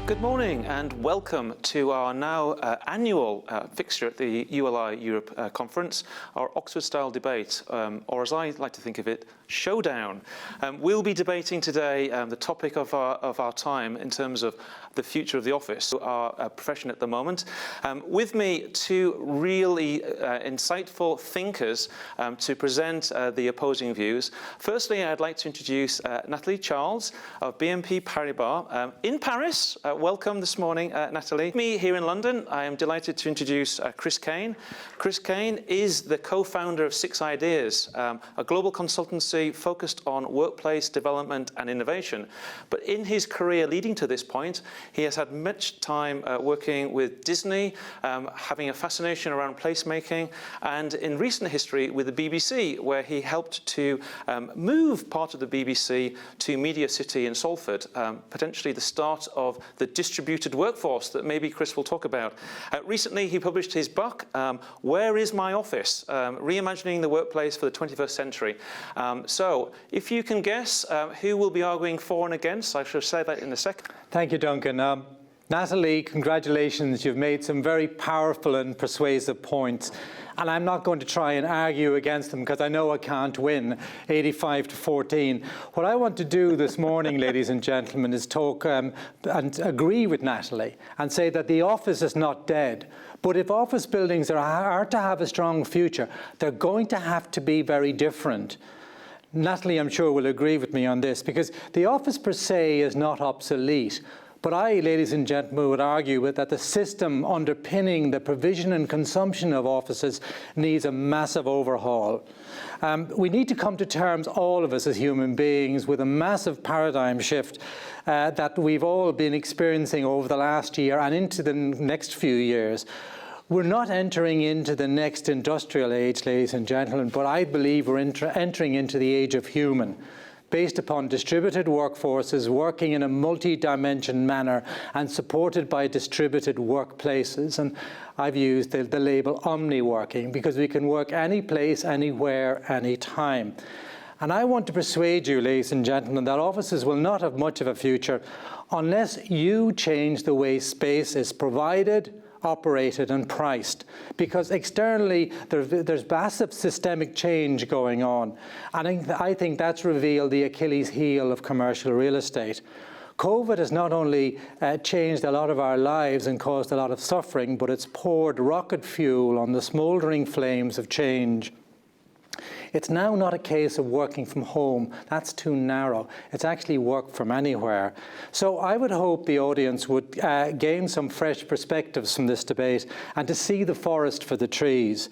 Good morning and welcome to our now annual fixture at the ULI Europe Conference, our Oxford-style debate, or as I like to think of it, showdown. We'll be debating today the topic of our time in terms of the future of the office, our profession at the moment. With me, two really insightful thinkers to present the opposing views. Firstly, I'd like to introduce Natalie Charles of BNP Paribas in Paris. Welcome this morning, Natalie. Me here in London, I am delighted to introduce Chris Kane. Chris Kane is the co-founder of Six Ideas, a global consultancy focused on workplace development and innovation. But in his career leading to this point, he has had much time working with Disney, having a fascination around placemaking, and in recent history with the BBC, where he helped to move part of the BBC to Media City in Salford, potentially the start of the distributed workforce that maybe Chris will talk about. Recently, he published his book, Where is My Office? Reimagining the Workplace for the 21st Century. So if you can guess who will be arguing for and against, I shall say that in a second. Thank you, Duncan. Natalie, congratulations. You've made some very powerful and persuasive points. And I'm not going to try and argue against them because I know I can't win 85-14. What I want to do this morning, ladies and gentlemen, is talk and agree with Natalie and say that the office is not dead. But if office buildings are to have a strong future, they're going to have to be very different. Natalie, I'm sure, will agree with me on this, because the office per se is not obsolete. But I, ladies and gentlemen, would argue that the system underpinning the provision and consumption of offices needs a massive overhaul. We need to come to terms, all of us as human beings, with a massive paradigm shift that we've all been experiencing over the last year and into the next few years. We're not entering into the next industrial age, ladies and gentlemen, but I believe we're entering into the age of human, based upon distributed workforces working in a multi-dimension manner and supported by distributed workplaces. And I've used the label omni-working because we can work any place, anywhere, anytime. And I want to persuade you, ladies and gentlemen, that offices will not have much of a future unless you change the way space is provided, operated and priced, because externally there's massive systemic change going on, and I think that's revealed the Achilles heel of commercial real estate. COVID has not only changed a lot of our lives and caused a lot of suffering, but it's poured rocket fuel on the smouldering flames of change. It's now not a case of working from home. That's too narrow. It's actually work from anywhere. So I would hope the audience would gain some fresh perspectives from this debate and to see the forest for the trees.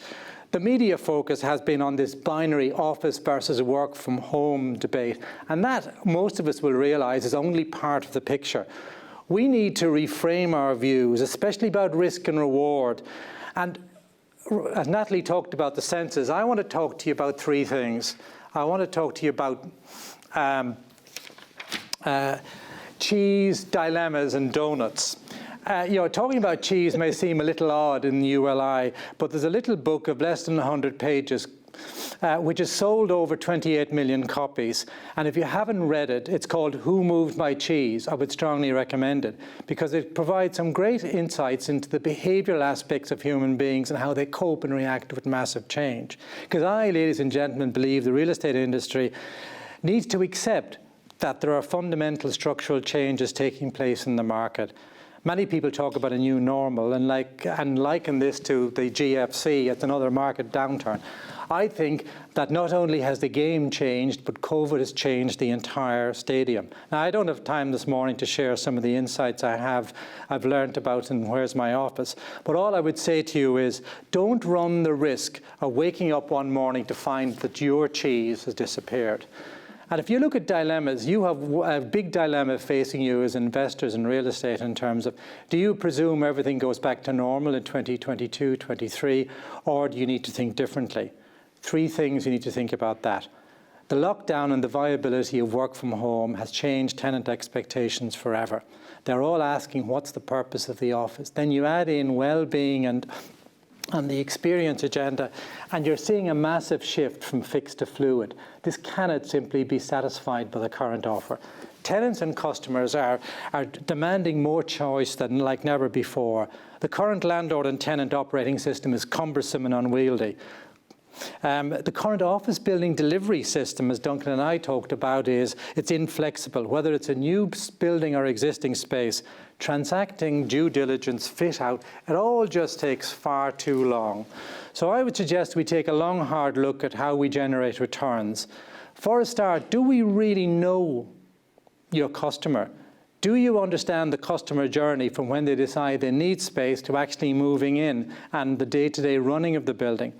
The media focus has been on this binary office versus work from home debate, and that, most of us will realize, is only part of the picture. We need to reframe our views, especially about risk and reward. And as Natalie talked about the senses, I want to talk to you about three things. I want to talk to you about cheese, dilemmas, and donuts. Talking about cheese may seem a little odd in ULI, but there's a little book of less than 100 pages which has sold over 28 million copies. And if you haven't read it, it's called Who Moved My Cheese? I would strongly recommend it, because it provides some great insights into the behavioral aspects of human beings and how they cope and react with massive change. Because I, ladies and gentlemen, believe the real estate industry needs to accept that there are fundamental structural changes taking place in the market. Many people talk about a new normal and liken this to the GFC. It's another market downturn. I think that not only has the game changed, but COVID has changed the entire stadium. Now, I don't have time this morning to share some of the insights I've learned about in Where's My Office, but all I would say to you is don't run the risk of waking up one morning to find that your cheese has disappeared. And if you look at dilemmas, you have a big dilemma facing you as investors in real estate in terms of, do you presume everything goes back to normal in 2022, 23, or do you need to think differently? Three things you need to think about that. The lockdown and the viability of work from home has changed tenant expectations forever. They're all asking, what's the purpose of the office? Then you add in well-being and the experience agenda, and you're seeing a massive shift from fixed to fluid. This cannot simply be satisfied by the current offer. Tenants and customers are demanding more choice than like never before. The current landlord and tenant operating system is cumbersome and unwieldy. The current office building delivery system, as Duncan and I talked about, it's inflexible. Whether it's a new building or existing space, transacting due diligence, fit out, it all just takes far too long. So I would suggest we take a long, hard look at how we generate returns. For a start, do we really know your customer? Do you understand the customer journey from when they decide they need space to actually moving in and the day-to-day running of the building?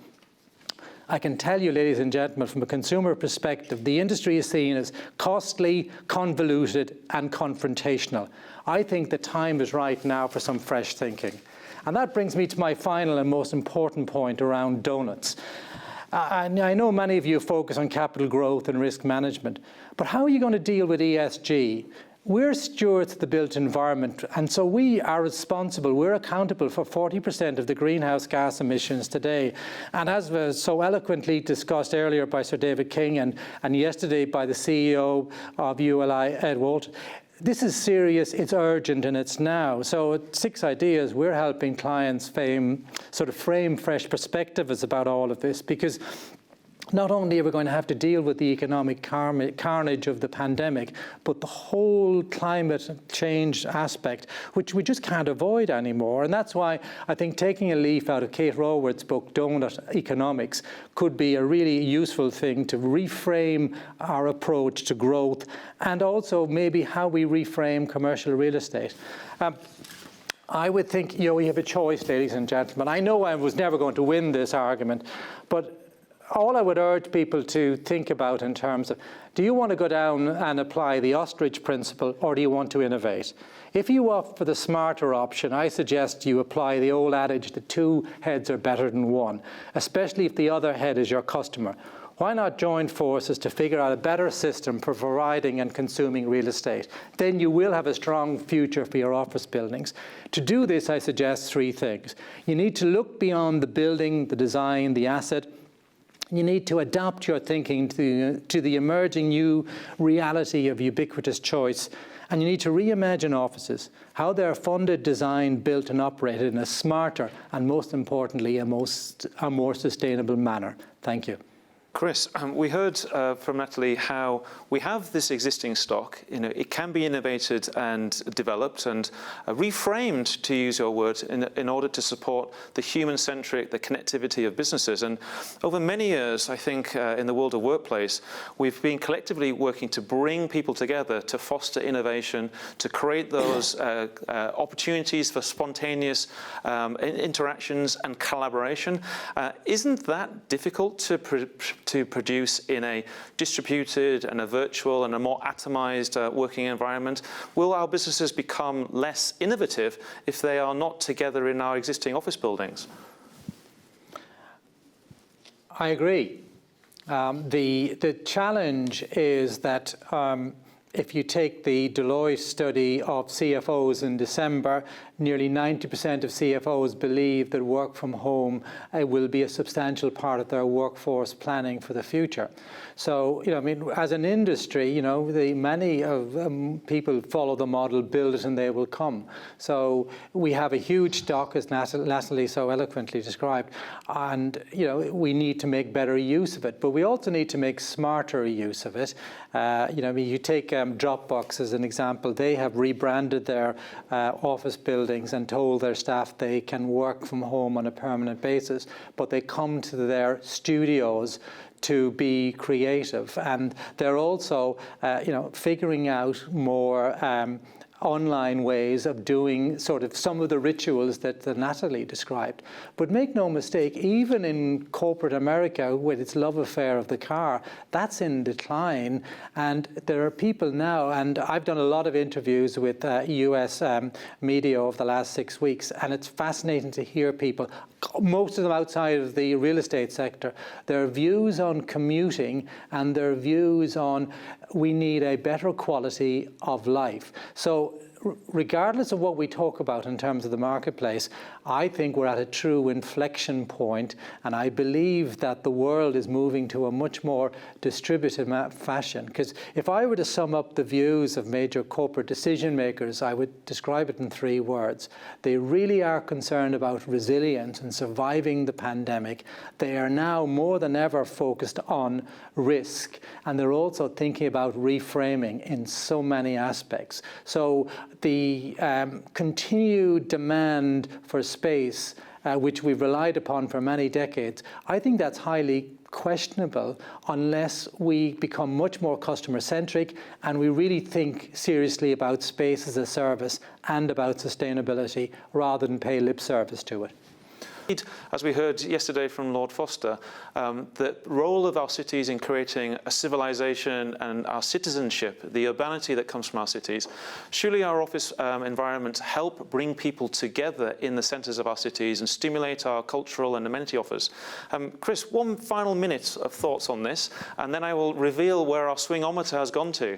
I can tell you, ladies and gentlemen, from a consumer perspective, the industry is seen as costly, convoluted, and confrontational. I think the time is right now for some fresh thinking. And that brings me to my final and most important point around donuts. I know many of you focus on capital growth and risk management, but how are you going to deal with ESG? We're stewards of the built environment, and so we are responsible, we're accountable for 40% of the greenhouse gas emissions today. And as was so eloquently discussed earlier by Sir David King and yesterday by the CEO of ULI, Ed Walton, this is serious, it's urgent, and it's now. So at 6 Ideas, we're helping clients frame fresh perspectives about all of this, because not only are we going to have to deal with the economic carnage of the pandemic, but the whole climate change aspect, which we just can't avoid anymore. And that's why I think taking a leaf out of Kate Raworth's book, Donut Economics, could be a really useful thing to reframe our approach to growth, and also maybe how we reframe commercial real estate. I would think, we have a choice, ladies and gentlemen. I know I was never going to win this argument, but all I would urge people to think about in terms of, do you want to go down and apply the ostrich principle, or do you want to innovate? If you opt for the smarter option, I suggest you apply the old adage that 2 heads are better than 1, especially if the other head is your customer. Why not join forces to figure out a better system for providing and consuming real estate? Then you will have a strong future for your office buildings. To do this, I suggest 3 things. You need to look beyond the building, the design, the asset. You need to adapt your thinking to the emerging new reality of ubiquitous choice. And you need to reimagine offices, how they're funded, designed, built, and operated in a smarter and, most importantly, a more sustainable manner. Thank you. Chris, we heard from Natalie how we have this existing stock. It can be innovated and developed and reframed, to use your word, in order to support the human-centric, the connectivity of businesses. And over many years, I think, in the world of workplace, we've been collectively working to bring people together to foster innovation, to create those opportunities for spontaneous interactions and collaboration. Isn't that difficult to produce in a distributed and a virtual and a more atomized working environment? Will our businesses become less innovative if they are not together in our existing office buildings? I agree. The challenge is that if you take the Deloitte study of CFOs in December, nearly 90% of CFOs believe that work from home will be a substantial part of their workforce planning for the future. So, as an industry, many of people follow the model, build it and they will come. So we have a huge stock, as Natalie so eloquently described, and, we need to make better use of it, but we also need to make smarter use of it. You take Dropbox as an example. They have rebranded their office buildings and told their staff they can work from home on a permanent basis, but they come to their studios to be creative. And they're also, figuring out more online ways of doing some of the rituals that Natalie described. But make no mistake, even in corporate America, with its love affair of the car, that's in decline. And there are people now, and I've done a lot of interviews with US media over the last 6 weeks, and it's fascinating to hear people, most of them outside of the real estate sector, their views on commuting and their views on we need a better quality of life. So regardless of what we talk about in terms of the marketplace, I think we're at a true inflection point, and I believe that the world is moving to a much more distributed fashion. Because if I were to sum up the views of major corporate decision makers, I would describe it in 3 words. They really are concerned about resilience and surviving the pandemic. They are now more than ever focused on risk, and they're also thinking about reframing in so many aspects. So the continued demand for space, which we've relied upon for many decades, I think that's highly questionable unless we become much more customer-centric and we really think seriously about space as a service and about sustainability rather than pay lip service to it. As we heard yesterday from Lord Foster, the role of our cities in creating a civilization and our citizenship, the urbanity that comes from our cities, surely our office environments help bring people together in the centres of our cities and stimulate our cultural and amenity offers. Chris, 1 final minute of thoughts on this, and then I will reveal where our swingometer has gone to.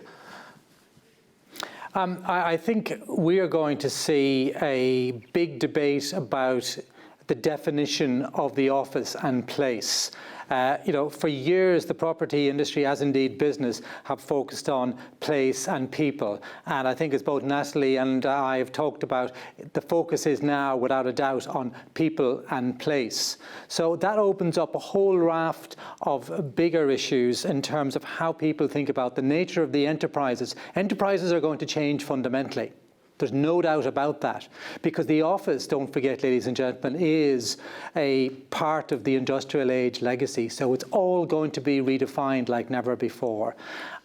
I think we are going to see a big debate about the definition of the office and place. For years, the property industry, as indeed business, have focused on place and people. And I think as both Natalie and I have talked about, the focus is now, without a doubt, on people and place. So that opens up a whole raft of bigger issues in terms of how people think about the nature of the enterprises. Enterprises are going to change fundamentally. There's no doubt about that, because the office, don't forget, ladies and gentlemen, is a part of the industrial age legacy. So it's all going to be redefined like never before.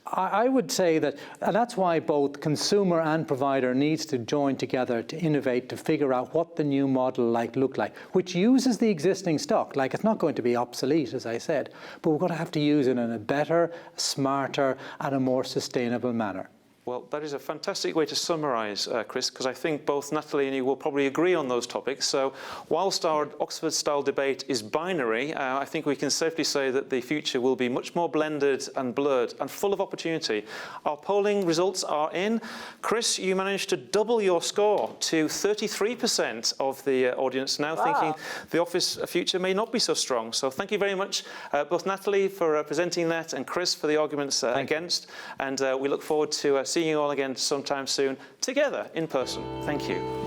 I would say that, and that's why both consumer and provider needs to join together to innovate, to figure out what the new model look like, which uses the existing stock. It's not going to be obsolete, as I said, but we're going to have to use it in a better, smarter, and a more sustainable manner. Well, that is a fantastic way to summarise, Chris, because I think both Natalie and you will probably agree on those topics. So whilst our Oxford-style debate is binary, I think we can safely say that the future will be much more blended and blurred and full of opportunity. Our polling results are in. Chris, you managed to double your score to 33% of the audience now thinking the office future may not be so strong. So thank you very much, both Natalie for presenting that and Chris for the arguments against. And we look forward to seeing you all again sometime soon, together in person. Thank you.